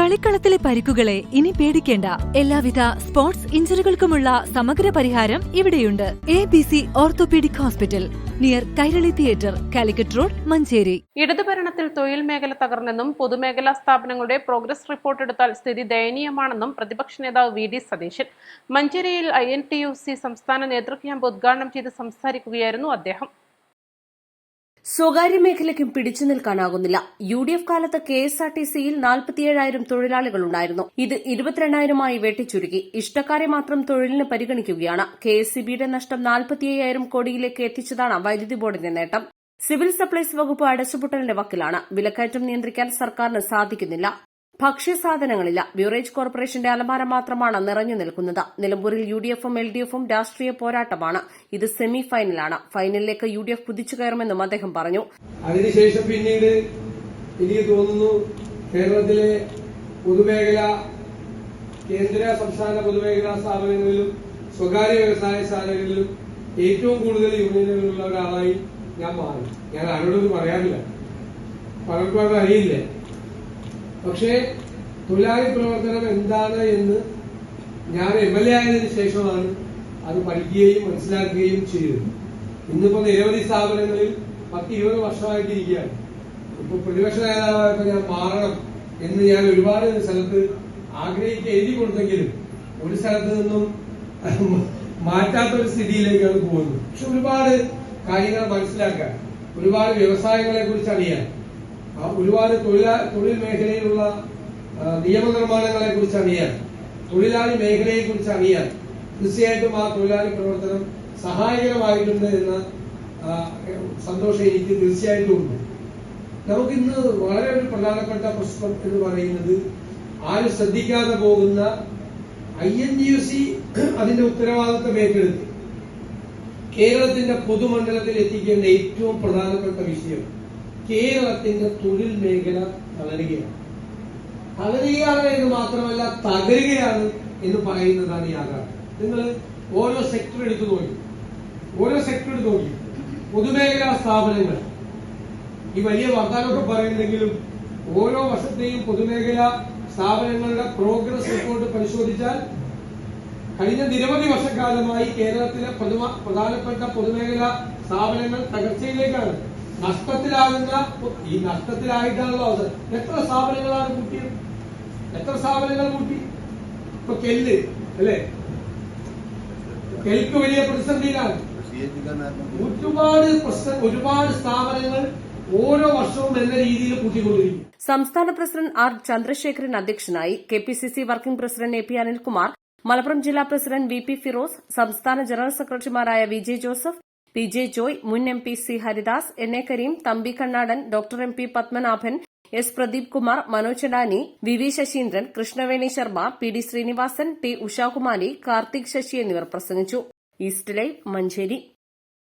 കളിക്കളത്തിലെ പരിക്കുകളെ ഇനി പേടിക്കേണ്ട. എല്ലാവിധ സ്പോർട്സ് ഇഞ്ചുറികൾക്കുമുള്ള സമഗ്ര പരിഹാരം ഇവിടെയുണ്ട്. ABC orthopaedic hospital, near Kairali theatre, Calicut road, Manjeri. ഇടതുഭരണത്തിൽ തൊഴിൽ മേഖല തകർന്നെന്നും പൊതുമേഖലാ സ്ഥാപനങ്ങളുടെ പ്രോഗ്രസ് റിപ്പോർട്ട് എടുത്താൽ സ്ഥിതി ദയനീയമാണെന്നും പ്രതിപക്ഷ നേതാവ് VD സതീശൻ മഞ്ചേരിയിൽ INTUC സംസ്ഥാന നേതൃ ക്യാമ്പ് ഉദ്ഘാടനം ചെയ്ത് സംസാരിക്കുകയായിരുന്നു അദ്ദേഹം. സ്വകാര്യ മേഖലയ്ക്കും പിടിച്ചു നിൽക്കാനാകുന്നില്ല. UDF കാലത്ത് KSRTCയിൽ 47,000 തൊഴിലാളികളുണ്ടായിരുന്നു. ഇത് 22,000 വെട്ടിച്ചുരുക്കി. ഇഷ്ടക്കാരെ മാത്രം തൊഴിലിന് പരിഗണിക്കുകയാണ്. KSEBയുടെ നഷ്ടം 45,000 കോടിയിലേക്ക് എത്തിച്ചതാണ് വൈദ്യുതി ബോർഡിന്റെ നേട്ടം. സിവിൽ സപ്ലൈസ് വകുപ്പ് അടച്ചുപൂട്ടലിന്റെ വക്കിലാണ്. വിലക്കയറ്റം നിയന്ത്രിക്കാൻ സർക്കാരിന് സാധിക്കുന്നില്ല. ഭക്ഷ്യസാധനങ്ങളില്ല. ബ്യൂറേജ് കോർപ്പറേഷന്റെ അലമാര മാത്രമാണ് നിറഞ്ഞു നിൽക്കുന്നത്. നിലമ്പൂരിൽ UDFും LDFും രാഷ്ട്രീയ പോരാട്ടമാണ്. ഇത് സെമി ഫൈനലാണ്. ഫൈനലിലേക്ക് UDF കുതിച്ചു കയറുമെന്നും അദ്ദേഹം പറഞ്ഞു. അതിനുശേഷം പിന്നീട് എനിക്ക് തോന്നുന്നു കേരളത്തിലെ പൊതുമേഖല, കേന്ദ്ര സംസ്ഥാന പൊതുമേഖലാ സ്ഥാപനങ്ങളിലും സ്വകാര്യ വ്യവസായശാലകളിലും ഏറ്റവും കൂടുതൽ യൂണിയനുകളുള്ള ഒരാളായി ഞാൻ മാറി. ഞാൻ ആരോടൊന്നും പറയാറില്ല, പലർക്കും അത് അറിയില്ല. പക്ഷേ തൊഴിലാളി പ്രവർത്തനം എന്താണ് എന്ന് ഞാൻ MLA ആയതിനു ശേഷമാണ് അത് പഠിക്കുകയും മനസ്സിലാക്കുകയും ചെയ്തത്. ഇന്നിപ്പോ നിരവധി സ്ഥാപനങ്ങളിൽ 10-20 വർഷമായിട്ടിരിക്കുകയാണ്. ഇപ്പൊ പ്രതിപക്ഷ നേതാവായപ്പോ ഞാൻ മാറണം എന്ന് ഞാൻ ഒരുപാട് സ്ഥലത്ത് എഴുതി കൊടുത്തെങ്കിലും ഒരു സ്ഥലത്ത് നിന്നും മാറ്റാത്തൊരു സ്ഥിതിയിലേക്കാണ് പോകുന്നത്. പക്ഷെ ഒരുപാട് കാര്യങ്ങൾ മനസ്സിലാക്കാൻ, ഒരുപാട് വ്യവസായങ്ങളെ കുറിച്ച് അറിയാൻ, ഒരുപാട് തൊഴിൽ മേഖലയിലുള്ള നിയമനിർമ്മാണങ്ങളെ കുറിച്ച് അറിയാൻ, തൊഴിലാളി മേഖലയെ കുറിച്ച് അറിയാൻ തീർച്ചയായിട്ടും ആ തൊഴിലാളി പ്രവർത്തനം സഹായകരമായിട്ടുണ്ട് എന്ന സന്തോഷം എനിക്ക് തീർച്ചയായിട്ടും ഉണ്ട്. നമുക്കിന്ന് വളരെ ഒരു പ്രധാനപ്പെട്ട പ്രശ്നം എന്ന് പറയുന്നത് ആരും ശ്രദ്ധിക്കാതെ പോകുന്ന INTUC അതിന്റെ ഉത്തരവാദിത്വം ഏറ്റെടുത്ത് കേരളത്തിന്റെ പൊതുമണ്ഡലത്തിൽ എത്തിക്കേണ്ട ഏറ്റവും പ്രധാനപ്പെട്ട വിഷയം കേരളത്തിന്റെ തൊഴിൽ മേഖല തളരുകയാണ് എന്ന് മാത്രമല്ല തകരുകയാണ് എന്ന് പറയുന്നതാണ് യാഥാർത്ഥ്യം. നിങ്ങൾ ഓരോ സെക്ടർ എടുത്തു നോക്കി പൊതുമേഖലാ സ്ഥാപനങ്ങൾ ഈ വലിയ വാഗ്ദാനമൊക്കെ പറയുന്നെങ്കിലും ഓരോ വർഷത്തെയും പൊതുമേഖലാ സ്ഥാപനങ്ങളുടെ പ്രോഗ്രസ് റിപ്പോർട്ട് പരിശോധിച്ചാൽ കഴിഞ്ഞ നിരവധി വർഷക്കാലമായി കേരളത്തിലെ പ്രധാനപ്പെട്ട പൊതുമേഖലാ സ്ഥാപനങ്ങൾ തകർച്ചയിലേക്കാണ്. നഷ്ടത്തിലായിട്ടാണല്ലോ അവസരം. എത്ര സ്ഥാപനങ്ങളാണ് കൂട്ടിയത്? ഇപ്പൊ കെല്ല് അല്ലെ, കെൽക്ക് വലിയ പ്രതിസന്ധിയിലാണ്. ഒരുപാട് സ്ഥാപനങ്ങൾ ഓരോ വർഷവും എന്ന രീതിയിൽ കൂട്ടിക്കൊണ്ടിരിക്കും. സംസ്ഥാന പ്രസിഡന്റ് R ചന്ദ്രശേഖരൻ അധ്യക്ഷനായി. KPCC working president AP Anilkumar, Malappuram ജില്ലാ പ്രസിഡന്റ് VP ഫിറോസ്, സംസ്ഥാന ജനറൽ സെക്രട്ടറിമാരായ VJ ജോസഫ്, PJ ജോയ്, മുൻ MP C Haridas, NA Karim, Thampi Kannadan, doctor MP Padmanabhan, S Pradeep Kumar, Manoj Dani, VV Saseendran, Krishnaveni Sharma, PD Srinivasan, T Ushakumari, Karthik Sasi എന്നിവർ പ്രസംഗിച്ചു. East live, Manjeri.